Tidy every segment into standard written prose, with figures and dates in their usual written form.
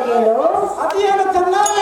ಕೇಳು ಅದೇನು ಚೆನ್ನಾಗಿ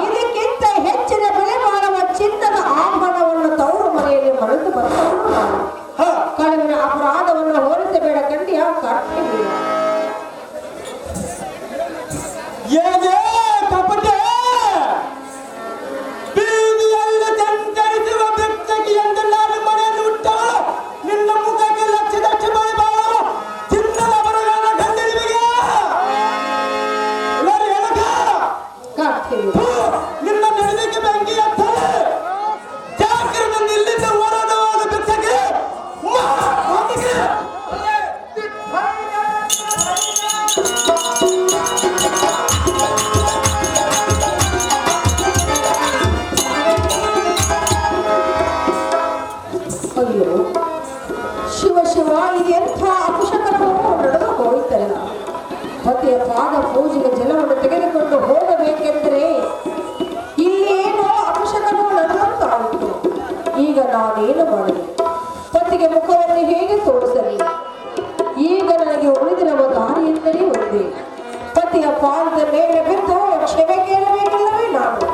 ಇದಕ್ಕಿಂತ ಹೆಚ್ಚಿನ ಬೆಲೆ ಬಾಳುವ ಚಿನ್ನದ ಆಭರಣವನ್ನು ತವರು ಮನೆಯಲ್ಲಿ ಮರೆತು ಬರ್ತವರು ಕಳವಿನ ಅಪರಾಧವನ್ನು ಹೋಲಿಸಬೇಡ ಕಂಡಿಯ ಕರ್ತವ್ಯ ನಿನ್ನ ನಡೆದಿಗೆ ಬೆಂಕಿ ಹತ್ತಲೆ ಜಾಗ್ರತೆ ಇಲ್ಲಿಂದ ಹೊರಡುವಾಗ ಬೆಚ್ಚಗೆ ಅಯ್ಯೋ ಶಿವ ಶಿವ ಇದೆಂಥ ಅಪಶಕನವೂ ನಡೆದು ಹೋಯಿತಲ್ಲ. ಪತಿಯ ಪಾದ ಪೂಜೆಗೆ ಜಲವನ್ನು ತೆಗೆದುಕೊಂಡು ಹೋಗಬೇಕೆಂದರೆ ಇಲ್ಲೇನೋ ಅಪಶಕನವು ನಡೆದಂತಾಯಿತು. ಈಗ ನಾನೇನು ಮಾಡಲಿ? ಪತಿಗೆ ಮುಖವನ್ನು ಹೇಗೆ ತೋರಿಸಲಿ? ಈಗ ನನಗೆ ಉಳಿದಿರುವ ದಾರಿ ಎಂದರೆ ಒಂದೇ, ಪತಿಯ ಪಾದದ ಮೇಲೆ ಬಿದ್ದು ಕ್ಷಮೆ ಕೇಳಬೇಕಿಲ್ಲವೇ ನಾನು?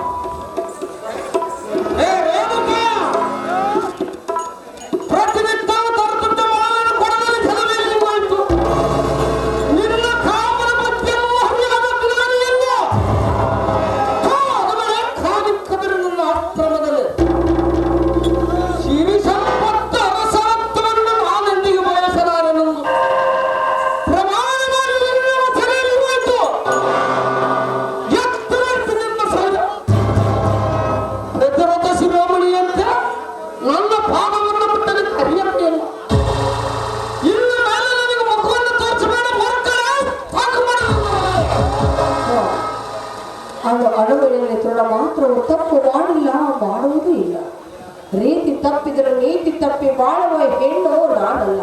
ಅಳುವಳಿಯಲ್ಲಿ ತೊಡ ಮಾತ್ರವು ತಪ್ಪು ಮಾಡಿಲ್ಲ, ಮಾಡುವುದೂ ಇಲ್ಲ. ರೀತಿ ತಪ್ಪಿದರೆ ನೀತಿ ತಪ್ಪಿ ಬಾಳುವ ಹೆಣ್ಣು ನಾನಲ್ಲ.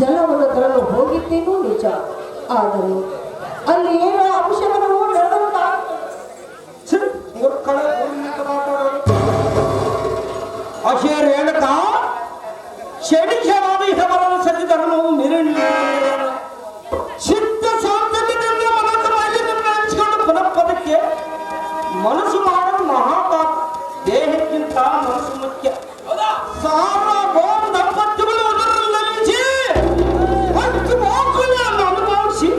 ಜಲವನ್ನು ತರಲು ಹೋಗಿದ್ದೇನೂ ನಿಜ, ಆದರೆ ಅಲ್ಲಿ ಏನೋ ಅಂಶಗಳು ಮನಸ್ಸು ಮಾಡೋದು ಮಹಾಪಾಪ. ದೇಹಕ್ಕಿಂತ ಮನಸ್ಸು ಮುಖ್ಯ. ದಂಪತಿಗಳು ಅದರಲ್ಲಿ ಅನುಭವಿಸಿ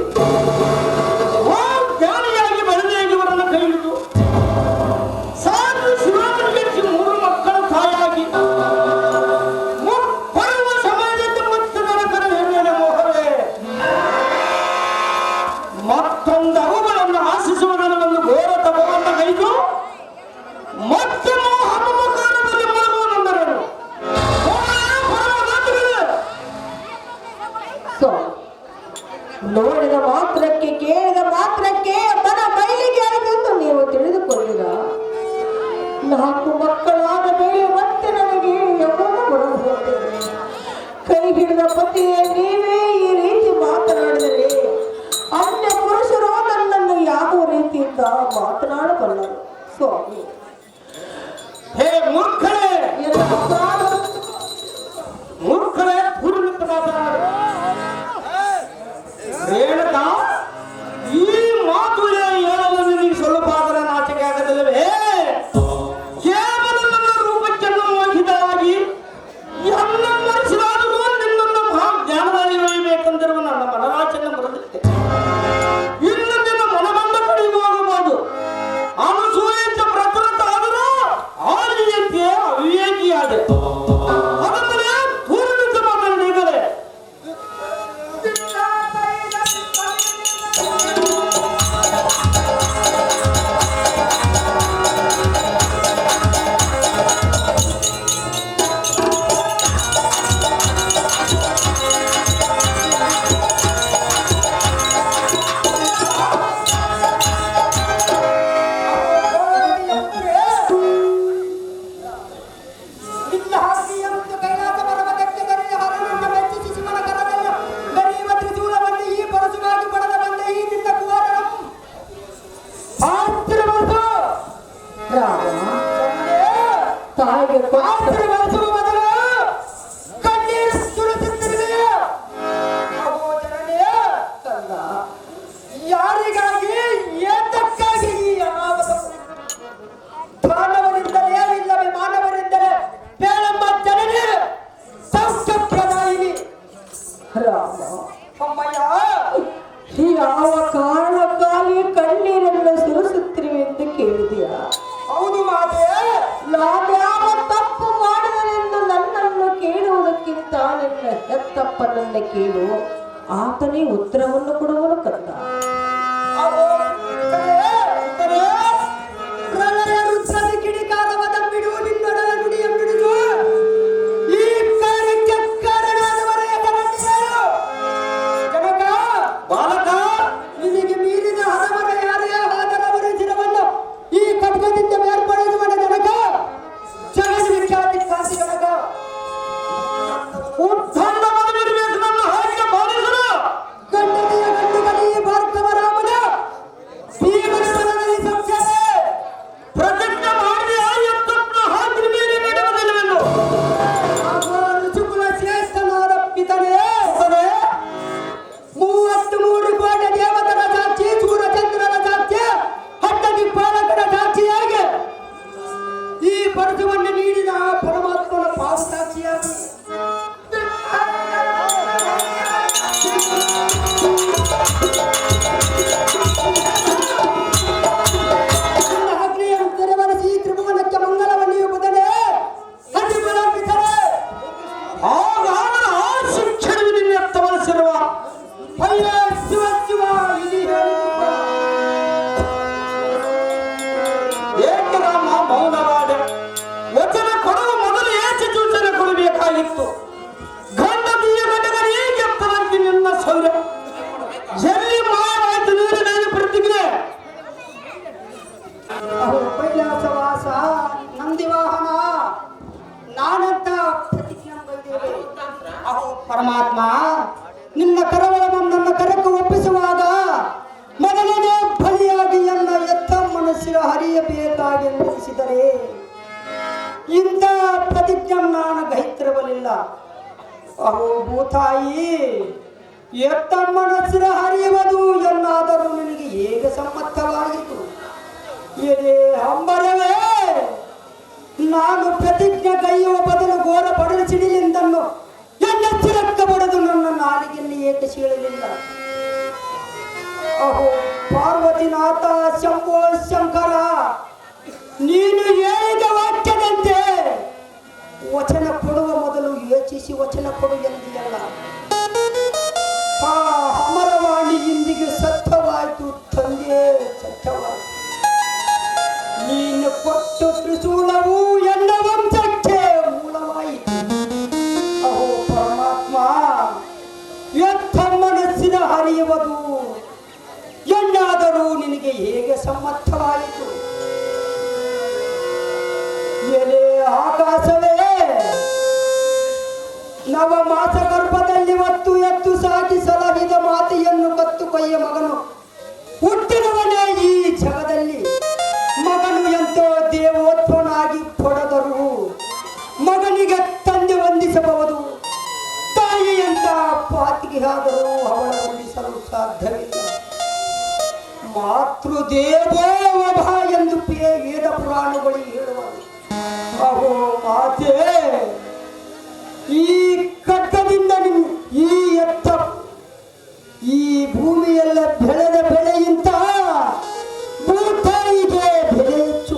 ಜ್ಞಾನಿಯಾಗಿ ಬೆಳೆದೇಗಿವರನ್ನು ಕೈ ಹಿಡಿದು ಸಾಕು ಶಿವನಿಗೆ 3 ಮಕ್ಕಳ ತಾಯಾಗಿ ಬರುವ ಸಮಯದಲ್ಲಿ ಮತ್ತೆ ನರಕರ ಹೆಣ್ಣಿನ ಮೋಹವೇ ಮತ್ತೊಂದು ಅವುಗಳನ್ನು ಆಶಿಸುವ ನನಗೊಂದು ಘೋರ ತಪವನ್ನು ಕೈದು ಮತ್ತೆ ಮೋಹಮಕಾರದಲ್ಲಿ ಮುಳುಗುವುದೆಂದರೇನು? ನೋಡಿದ ಮಾತ್ರಕ್ಕೆ ಕೇಳಿದ ಮಾತ್ರಕ್ಕೆ ಮನ ಮೈಲಿಗೆ ಅರಿವೆಂದು ನೀವು ತಿಳಿದುಕೊಳ್ಳಿರ. 4 ಮಕ್ಕಳಾದ ಮೇಲೆ ಮತ್ತೆ ನನಗೆ ಯೌವನ ಬರಬಹುದು. ಕೈ ಹಿಡಿದ ಪತಿಯೇ ನೀವೇ ಈ ರೀತಿ ಮಾತನಾಡಿದರೆ ಅನ್ಯ ಪುರುಷರು ನನ್ನನ್ನು ಯಾವ ರೀತಿಯಿಂದ ಮಾತನಾಡಬಲ್ಲರು? ಸ್ವಾಮಿ, ಹೇ ಮೂರ್ಖರೇ, ಎಲ್ಲ ಅಪರಾಧ ತಾಯಿಗೆ ಕೊಟ್ಟು ಬಳಸುವ ಮೊದಲು ಕಣ್ಣೀರು ಸುರಿಸುತ್ತಿರುವೆಯ ಜನನೇ ಕಂದ. ಯಾರಿಗಾಗಿ ಏತಕ್ಕಾಗಿ ಈ ಅನಾಹುತ ಮಾನವರಿಂದಲೇ ಇಲ್ಲವೇ ಮಾನವರಿಂದಲೇ ಬೇಡಮ್ಮ ಜನನೇ ಸೌಖ್ಯಪ್ರದಾಯಿನಿ ರಾಮ, ಅಮ್ಮಯ್ಯ ಯಾವ ಕಾರಣಕ್ಕಾಗಿ ಕಣ್ಣೀರನ್ನು ಸುರಿಸುತ್ತಿರುವೆ ಎಂದು ಕೇಳಿದೆಯಾ? ಹೌದು ಮಾತೆ. ನಾವ್ಯಾವ ತಪ್ಪು ಮಾಡಿದನೆಂದು ನನ್ನನ್ನು ಕೇಳುವುದಕ್ಕಿಂತ ನಿನ್ನ ಹೆತ್ತಪ್ಪನನ್ನ ಕೇಳು, ಆತನೇ ಉತ್ತರವನ್ನು ಕೊಡುವನು ಕಂದ. ಪ್ರಳಯ ರುದ್ರದ ಕಿಡಿಕಾರವಾದ ಬಿಡುವುದಿನ್ನೊಡಲ ನುಡಿಯ ಬಿಡುದು ಈ ಕಾರ್ಯಕ್ಕೆ ಕಾರಣವಾದವರೆಯ ಕರಣಿಯರು ಜನಕ ಬಾಲಕ ನಿನಗೆ ಮೀರಿದ ಹರವರ ಯಾರೇ ಆದರವರ ದಿನವನ್ನು ಈ ಖಡ್ಗದಿಂದ ಬೇರ್ಪಡಿಸುವನ ಜನಕ ಜಗದ ವಿಖ್ಯಾತಿ ಕಾಂತಿ ಜನಕ ಉತ್ಥಾನ ಮನವಿರಬೇಕು ನನ್ನ ಹಾಗೆ ಬಾಲಿಸಲು ಗಂಡನೆಯ ಗಂಡು ಬಲಿ ಭಾರ್ಗವ ರಾಮನ ಭೀಮನ ಮನದಲ್ಲಿ ಸಂಚಾರ ಪ್ರತಿಜ್ಞೆ ಮಾಡಿದ ಎತ್ತಪ್ಪನ ಹಾಕಿನ ಮೇಲೆ ನೀಡುವುದಿಲ್ಲವೆಂದು ಋಷಿಕುಲ ಶ್ರೇಷ್ಠನಾದ ಪಿತನೇ 33 ಕೋಟಿ ದೇವತರ ಸಾಕ್ಷಿ ಸೂರ್ಯಚಂದ್ರನ ಸಾಕ್ಷಿ ಹಟ್ಟದಿ ಪಾಲಕರ ಸಾಕ್ಷಿಯಾಗಿ ಈ ಪರಶುವನ್ನು ನೀಡಿದ ಪರಮಾತ್ಮನ ಪಾದ ಸಾಕ್ಷಿಯಾಗಿ ಅಗ್ನಿಯನ್ನು ತೆರೆವರಿಸಿ ತ್ರಿಭುವನಕ್ಕೆ ಮಂಗಲವನ್ನು ಬದಲೇ ಹರಿಬಲಂಬಿತರೆ ಆಗ ಆ ಶಿಕ್ಷಣವು ನಿನ್ನೆತ್ತವರಿಸಿರುವ ಅಯ್ಯ ಶಿವ ಶಿವ ಇಲ್ಲಿ ಹೇಳಿರುವ ಏಕರಾಮ ಮೌನವಾದ ವಚನ ಕೊಡುವ ಮೊದಲು ಏಕೆ ಸೂಚನೆ ಕೊಡಬೇಕಾಗಿತ್ತು ಗಂಡದಿಯ ಗಂಡಗರಿಗೆ ಎತ್ತರಂತೆ ನಿನ್ನ ಸೌರ್ಯ ಎಲ್ಲಿ ಮಾಯವಾಯಿತು ನೀನು ನಾನು ಪ್ರತಿಜ್ಞೆ ಅಹೋ ಕೈಲಾಸವಾಸ ನಂದಿವಾಹನ ನಾನಂತ ಪ್ರತಿಜ್ಞೆ ಬೈದೇವೆ ಅಹೋ ಪರಮಾತ್ಮ ನಿನ್ನ ಕರವಳವನ್ನು ನನ್ನ ಕರಕ್ಕೆ ಒಪ್ಪಿಸುವಾಗ ಮೊದಲನೇ ಬಲಿಯಾಗಿ ನನ್ನ ಎತ್ತ ಮನಸ್ಸಿನ ಹರಿಯಬೇಕಾಗಿ ಎನ್ನಿಸಿದರೆ ಇಂಥ ಪ್ರತಿಜ್ಞೆ ನಾನು ಗೈತಿರಬಲಿಲ್ಲ ಅಹೋ ಭೂತಾಯಿ ಎತ್ತ ಮನಸ್ಸಿನ ಹರಿಯುವುದು ಎನ್ನಾದರೂ ನಿನಗೆ ಹೇಗೆ ಸಮ್ಮತವಾಯಿತು ಎದೆ ಅಂಬರವೇ ನಾನು ಪ್ರತಿಜ್ಞೆ ಕೈಯುವ ಬದಲು ಘೋರ ಪಡಲು ಸಿಡಿಲಿಂದನ್ನು ಎನ್ನೆಚ್ಚರಕ್ಕೆ ಬಡದು ನನ್ನ ನಾಲಿಗೆಯಲ್ಲಿ ಏಕೆ ಸೀಳಲಿಲ್ಲ ಅಹೋ ಪಾರ್ವತಿನಾಥ ಶಂಭೋ ಶಂಕರ ನೀನು ಹೇಳಿದ ವಾಕ್ಯದಂತೆ ವಚನ ಕೊಡುವ ಮೊದಲು ಯೋಚಿಸಿ ವಚನ ಕೊಡು ಎಂದಿಯಲ್ಲ ಆ ಅಮರವಾಣಿ ಇಂದಿಗೆ ಸತ್ಯವಾಯಿತು ತಂದೆ ಸತ್ಯವಾಯಿತು ನೀನು ಕೊಟ್ಟು ತ್ರಿಶೂಲವು ಎನ್ನ ವಂಶಕ್ಕೆ ಮೂಲವಾಯಿತು ಅಹೋ ಪರಮಾತ್ಮ ಎತ್ತ ಮನಸ್ಸಿನ ಹರಿಯುವುದು ಎನ್ನಾದರೂ ನಿನಗೆ ಹೇಗೆ ಸಮ್ಮತವಾಯಿತು ಎಲೆ ಆಕಾಶವೇ ನವ ಮಾಸ ಗರ್ಭದಲ್ಲಿ ಒತ್ತು ಎತ್ತು ಸಾಕಿ ಸಲಹಿದ ಮಾತೆಯನ್ನು ಕತ್ತು ಕೊಯ್ಯ ಮಗನು ಹುಟ್ಟಿದವನೇ ಈ ಜಗದಲ್ಲಿ ಮಗನು ಎಂತೋ ದೇವೋತ್ವನಾಗಿ ಪಡೆದರು ಮಗನಿಗೆ ತಂದೆ ವಂದಿಸಬಹುದು ತಾಯಿ ಅಂತ ಪಾತಿಗೆ ಆದರೂ ಅವಳ ವಂದಿಸಲು ಸಾಧ್ಯವಿಲ್ಲ ಮಾತೃದೇವೋವಭ ಎಂದು ವೇದ ಪುರಾಣಗಳು ಹೇಳುವರು ಅಹೋ ಮಾತೆ ಈ ಖಡ್ಗದಿಂದ ಈ ಎತ್ತ ಈ ಭೂಮಿಯೆಲ್ಲ ಬೆಳೆದ ಬೆಳೆಯಿಂದ ಭೂತಾಯಿಗೆ ಬೆಲೆ ಹೆಚ್ಚು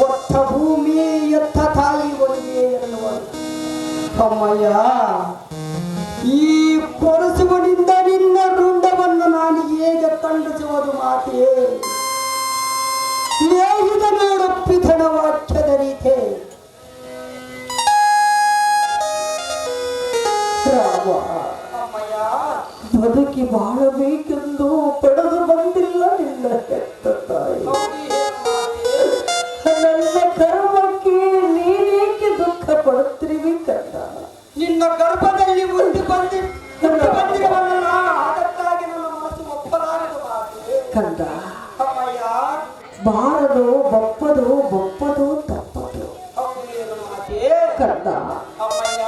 ಒತ್ತ ಭೂಮಿ ಎತ್ತ ತಾಯಿ ಒಳಗೆ ಎನ್ನುವರು ಅಮ್ಮಯ್ಯ ಈ ಪರಶುವನಿಂದ ನಿನ್ನ ರುಂಡವನ್ನು ನಾನು ಹೇಗೆ ಖಂಡಿಸುವುದು ಮಾತೆ ಹೇಗಿದ ನೋಡು ಪಿತನ ವಾಕ್ಯದ ರೀತಿ ಬದುಕಿ ಬಾಳಬೇಕೆಂದು ಪಡೆದು ಬಂದಿಲ್ಲ ನಿನ್ನ ಹೆತ್ತ ತಾಯಿ. ನನ್ನ ಕರ್ಮಕ್ಕೆ ನೀನೇಕೆ ದುಃಖ ಪಡುತ್ತಿರುವಿ ಕಂದ? ನಿನ್ನ ಗರ್ಭದಲ್ಲಿ ಬಂದಿರುವಲ್ಲ ಅದಕ್ಕಾಗಿ ನನ್ನ ಮನಸ್ಸು ಒಪ್ಪಲಾರದು ಕಂದ. ಅಮ್ಮಯ್ಯ ಬಾರದು ಬಪ್ಪದು ಬಪ್ಪದು ತಪ್ಪದು. ಕರ್ತ ಅಮ್ಮಯ್ಯ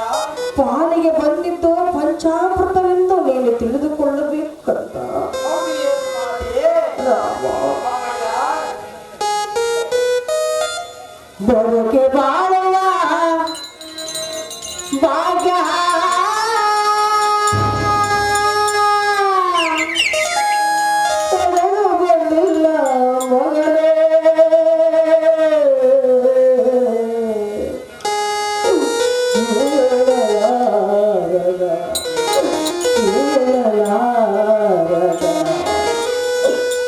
ಪಾಲಿಗೆ ಬಂದಿದ್ದು ಪಂಚಾಮೃತವೆಂದು ನೀನು ತಿಳಿದುಕೊಳ್ಳಬೇಕು ಕರ್ತ. ಹೌದು ಏನು ಮಾಡಿ ರಾಮ ಅಮ್ಮಯ್ಯ ಬದುಕೆ ಬಾಳುವ ಭಾಗ್ಯ ತಲೆದು ಬಂದಿಲ್ಲ ಮಗನೇ.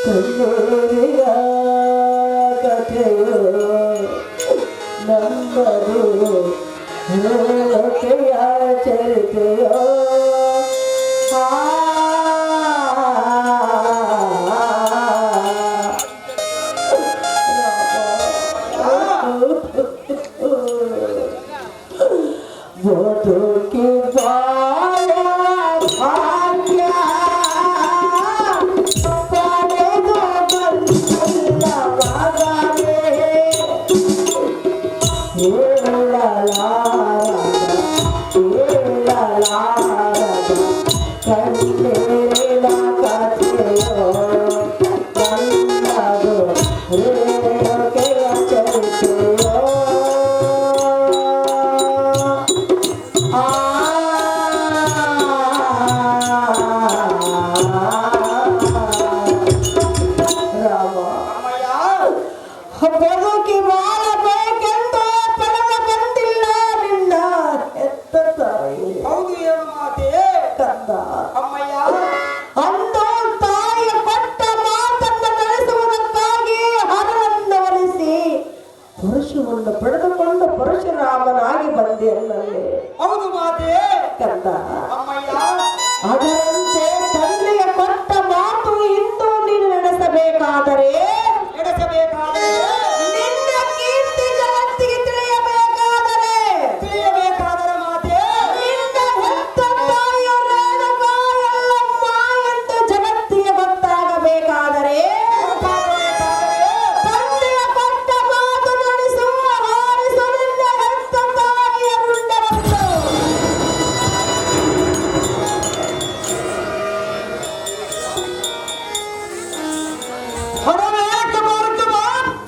ಕಣ್ಣೀರಿನ ಕಥೆಯು ನಂಬರು ಹೇಳಕೆಯ ಚರಿತೆಯೋ ಬದುಕಿ ಬಾಳ ಭಾಗ್ಯ ಪಡೆದು ಬಂದಿಲ್ಲ ಮಗನೇ. ಕಣ್ಣೀರಿನ ಕಥೆಯೋ ನನ್ನದು ರೇಖೆಯ ಚರಿತೆಯೋ ರಾಮ ಅಮ್ಮಯ್ಯ ಬದುಕಿ ಬಾಳಬೇಕೆಂದು ಪಡೆದ ಬಂದಿಲ್ಲ ನಿನ್ನ ಹೆತ್ತ ತಾಯಿ ಹೌದು ಏನು ಮಾತೆ ಕಂದ. ಅಮ್ಮಯ್ಯ ಅಂದು ತಾಯಿಯ ಕೊಟ್ಟ ಮಾತನ್ನು ನಡೆಸುವುದಕ್ಕಾಗಿ ಹಣವನ್ನು ಒಲಿಸಿ ಪರಶುವನ್ನು ಪಡೆದುಕೊಂಡು ಪರಶುರಾಮನಾಗಿ ಬಂದೆ ಅನ್ನಲ್ಲಿ ಹೌದು ಮಾತೆ ಕಂದ. ಅಮ್ಮಯ್ಯ ಅದರಂತೆ ತಂದೆಯ ಕೊಟ್ಟ ಮಾತು ಇಂದು ನೀನು ನಡೆಸಬೇಕಾದರೆ ನಡೆಸಬೇಕಾದರೆ ನಿನ್ನ ಕೀರ್ತಿ ಜಗತ್ತಿಗೆ ತಿಳಿಯಬೇಕಾದರೆ ತಿಳಿಯಬೇಕಾದರೆ ಮಾತೆ ನಿನ್ನ ಹೆತ್ತ ತಾಯಿಯ ರೇಣುಕಾ ಎಲ್ಲಮ್ಮ ಎಂದು ಜಗತ್ತಿಗೆ ಗೊತ್ತಾಗಬೇಕಾದರೆ ತಂದೆಯ ಕೊಟ್ಟ ಮಾತು ನಡೆಸುವ ಹಾರಿಸು ನಿನ್ನ ಹೆತ್ತ ತಾಯಿಯ ರುಂಡವನ್ನು. ಹಣವೇ ಮಾರ್ಗವ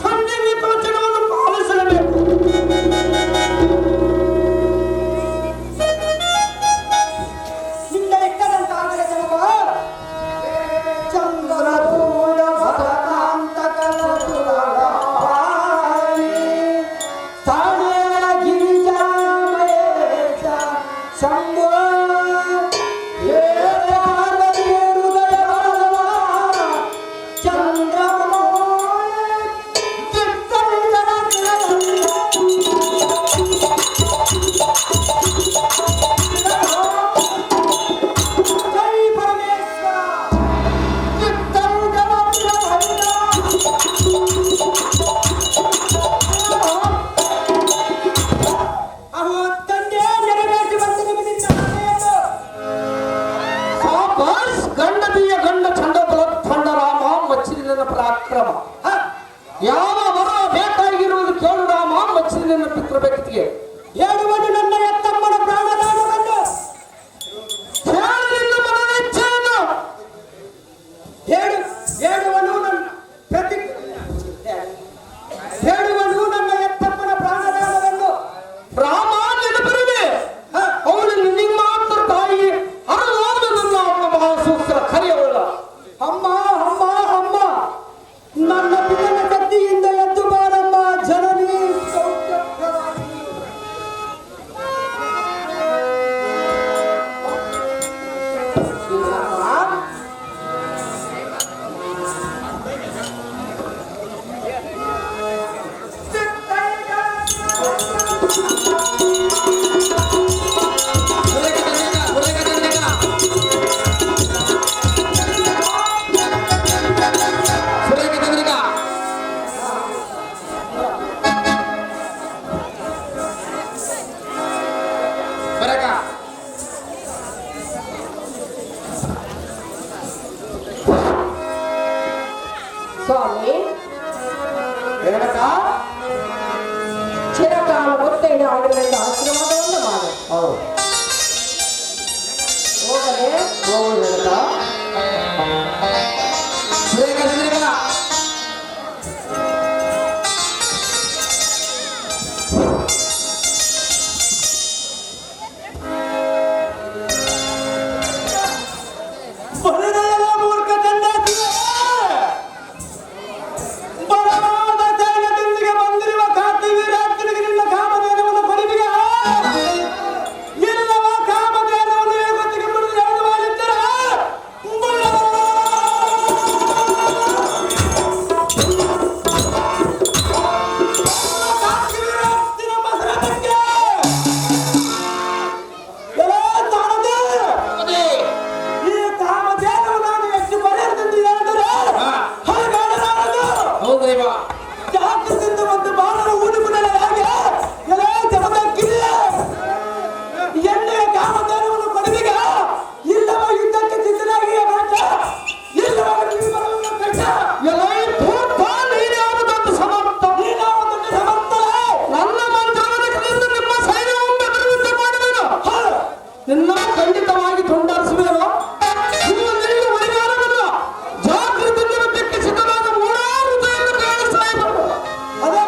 ತಂದೆ ವಚನವನ್ನು ಪಾಲಿಸಲೇಬೇಕು. ನಿನ್ನ ಲೆಕ್ಕದಂತಾಗಲೇ ಜನವ ಚಂದ್ರದೂರ ಭಗವಂತ ಕನಸುಗಳ ತಾಣೇಳ ಗಿರಿಜಾಮಯೇಶ ಶಂಭೋ ಪರಾಕ್ರಮ ಯಾವ ವರ ಬೇಕಾಗಿರುವುದು ಕೇಳು ರಾಮ ಮಚ್ಚಿನ ಪಿತೃ ವ್ಯಕ್ತಿಗೆ ಹೇಳುವುದು ನನ್ನ ಎತ್ತಮ್ಮನ ಪ್ರಾಣದಾನವನ್ನು ಹೇಳುವುದನ್ನು ಮನನೆಚ್ಚೆಯನ್ನು ಹೇಳುವನು ನನ್ನ ಪ್ರತಿ ಹೇಳುವನು ನನ್ನ ಎತ್ತಮ್ಮನ ಪ್ರಾಣದಾನವನ್ನು ರಾಮ ನೆನಪಿರುವೆ ಅವಳು ನಿನ್ನ ಮಾತ್ರ ತಾಯಿ ಅರಳೋದು ನನ್ನ ಅವಳ ಮಹಾಸೂತ್ರ ಕರೆಯವಳ ಅಮ್ಮ ಅಮ್ಮ ಅಮ್ಮ ನನ್ನ ಪಿತನ ಕತ್ತಿಯಿಂದ ಎದ್ದು ಬಾರಮ್ಮ ಜನನಿ ಸೌಖ್ಯಪ್ರದಾಯಿನಿ. ಸ್ವಾಮಿ ರೇಣುಕಾ ಚಿರಕಾಲ ಮುತ್ತೈದೆ ಅವರಿಂದ ಆಶೀರ್ವಾದವನ್ನು ಮಾಡು. ಹೌದು ಹೋಗಲೇ ಹೋಗುವುದಿಲ್ಲ ಖಂಡಿತವಾಗಿ ತುಂಡರಿಸುವೆನು. ಜಾಗೃತಿಯಿಂದ ಬೆಕ್ಕಿಸಿದವಾದ ಮೂರಾರು ಹೃದಯವನ್ನು ಕಾಣಿಸಬೇಕು. ಅದೇ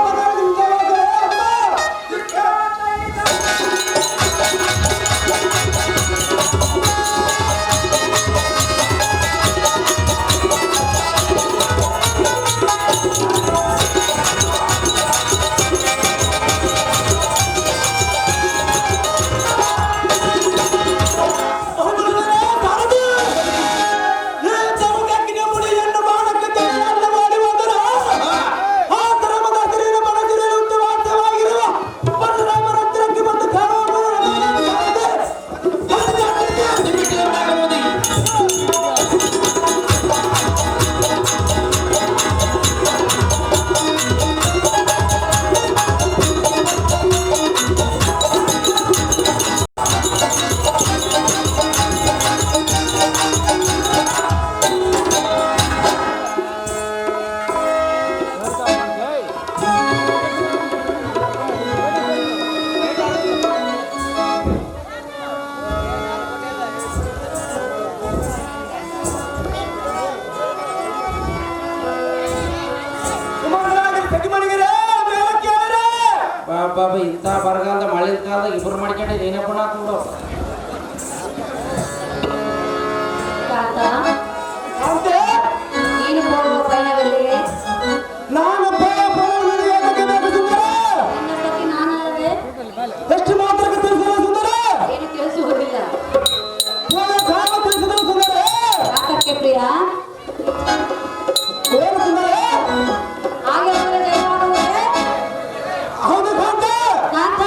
ಬಾಬಾ ಇಂಥ ಬರಗಾಲದ ಮಳೆ ಕಾಲದಾಗ ಇಬ್ಬರು ಮಾಡ್ಕೊಂಡು ಏನಪ್ಪ ನೋಡು. ನೀನು ಹೋಗುವ ಪಯಣದಲ್ಲಿ ನಾನು ಎಷ್ಟು ಮಾತ್ರ ತಿಳಿಸಿದ ಸುಂದರ ಏನು ತಿಳಿಸುವುದಿಲ್ಲ. ತಿಳಿಸಿದ ಸುಂದರ ಯಾಕಕ್ಕೆ ಪ್ರಿಯ ಏನು ಸುಂದರ ಹಾಗೆ ಜಯ ಮಾಡುವುದೇ ಹೌದು ಕಾಂತ ಕಾಂತ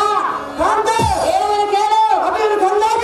ಕಾಂತ ಹೇಳುವುದು ಕೇಳು. ಅದೇನು ಕನ್ನಡ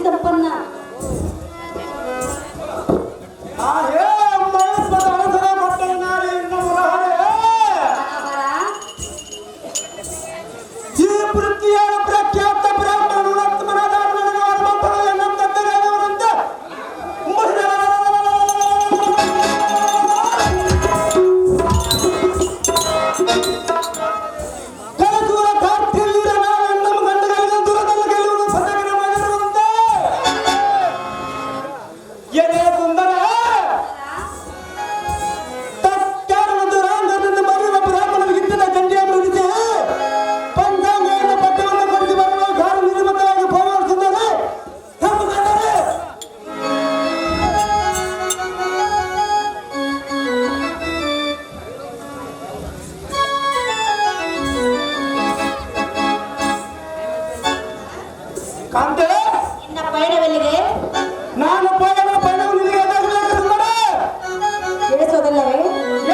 ಸಂಪನ್ನ. ಈ ವೃತ್ತಿಯ ಪ್ರಖ್ಯಾತ ಬ್ರಾಹ್ಮಣರು ಕಲದೂರ ಕಾರ್ತಿಯಲ್ಲಿರ ನಮ್ಮ ಗಂಡಗಳಿಗೆ ದೂರದಲ್ಲಿ ಗೆಲ್ಲುವುದು ಸದಗರ ಮಾಡಿರುವಂತೆ ಎದೆ ಸುಂದರ ತತ್ಕಾರಣದ ರಾಂಗದಿಂದ ಬರೆಯುವ ಬ್ರಾಹ್ಮಣರಿಗಿದ್ದ ಗಂಡಿಯನ್ನು ಹಿಡಿದು ಪಂಚಾಂಗದ ಪಠ್ಯವನ್ನು ಕೊಡಿಸಿ ಬರುವ ಗಾಢ ನಿರ್ಮಿತವಾಗಿ ಪೋಷಿಸಿದ್ದಾರೆ ನಮ್ಮ ಗಂಡರೇ. ಕಾಂತೆ ನಿನ್ನ ಪಯಣವೆಲ್ಲಿಗೆ? ನಾನು ಪಯಣವು ನಿನಗೆ ಎದಾಗಬೇಕು ಸುಂದರ. ಕೇಳಿಸೋದಿಲ್ಲವೇ?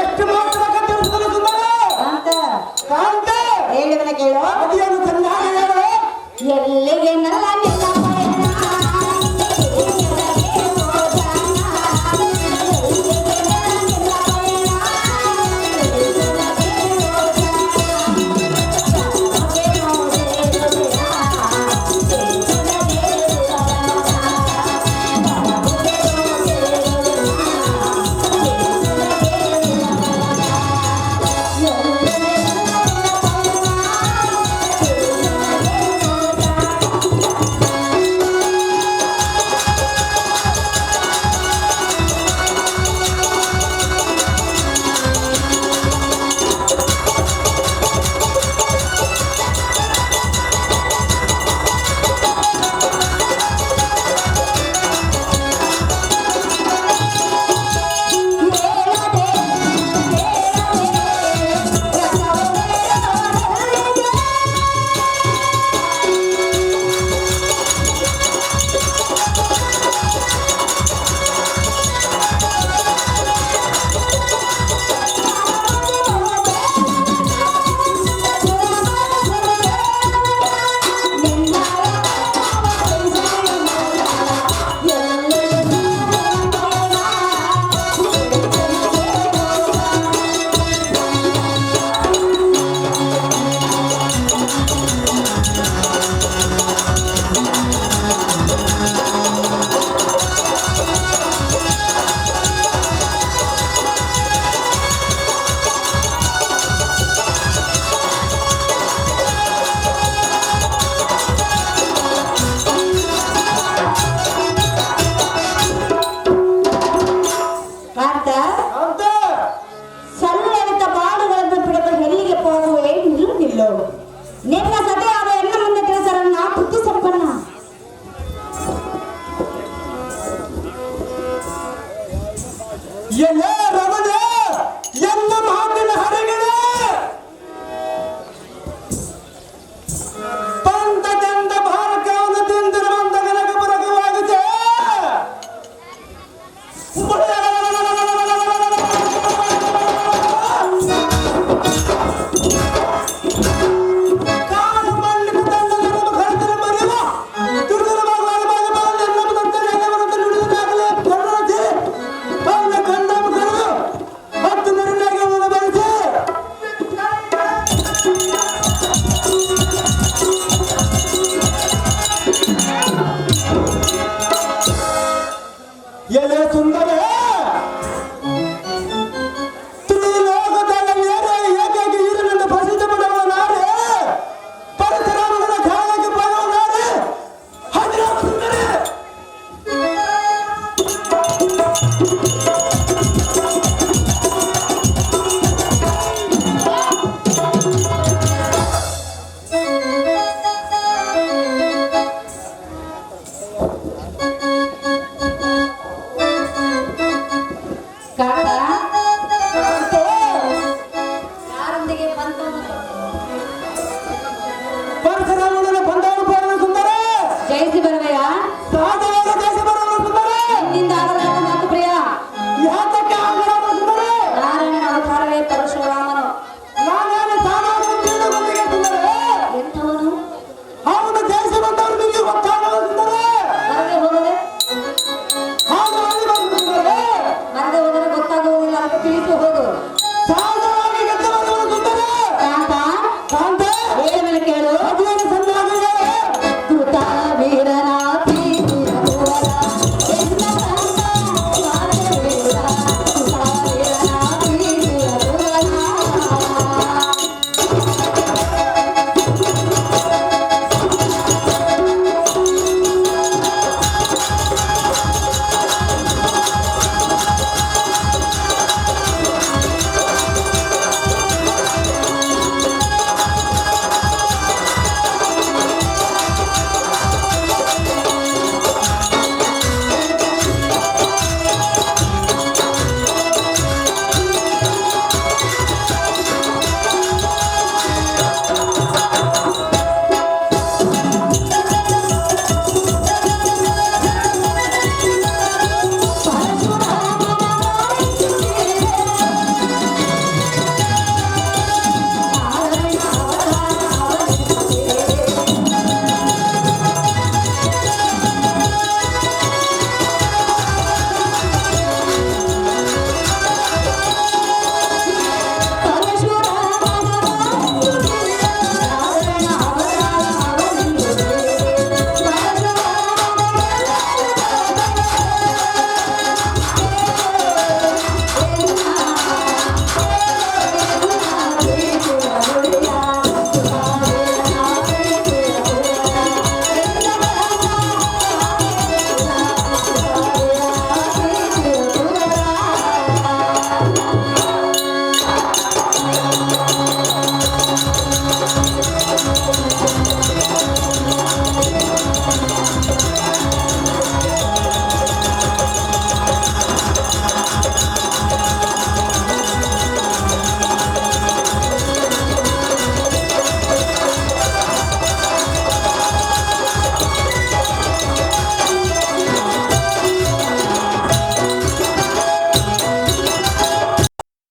ಎಷ್ಟು ಮಾತ್ರ ತಿಳಿಸುತ್ತದೆ ಸುಂದರ. ಅಂತ ಕಾಂತೆ ಹೇಳುವನ ಕೇಳೋ. ಅದೇನು ಚೆನ್ನಾಗಿ ಹೇಳು. ಎಲ್ಲಿಗೆ ನಲ್ಲ ನಿನ್ನ ಪಯಣ? ನಿನ್ನ ಸತೆಯಾದ ಎನ್ನ ಮುಂದೆ ತಿಳಿಸರನ್ನ ಬುದ್ಧಿ ಸಂಪನ್ನ. ಎಲೆ ರಮಣೆ ಎನ್ನ ಮಾತಿನ ಹರಗಡೆ ಪಂಥದಿಂದ ಭಾರತವನ್ನು ತಿಂದಿರುವಂತ ಗನಕ ಬರಕವಾಗಿದೆ. ಎಲೆ ಸುಂದರ ತ್ರಿಲೋಕದಲ್ಲಿ ಏಕಾಗಿ ಈರನನ್ನು ಪ್ರಸಿದ್ಧ ಪಡುವ ನಾಡೆ ಪರಶುರಾಮನ ಕಾಲಕ್ಕೆ ಬರುವ ನಾಡೆ ಹದಿರಾಮ ಸುಂದರ. ಪರಶುರಾಮನ ಬಂಧವನ್ನು ಸುಂದರ ಜಯಿಸಿ ಬರುವೆಯಾ? ಸಾಧವ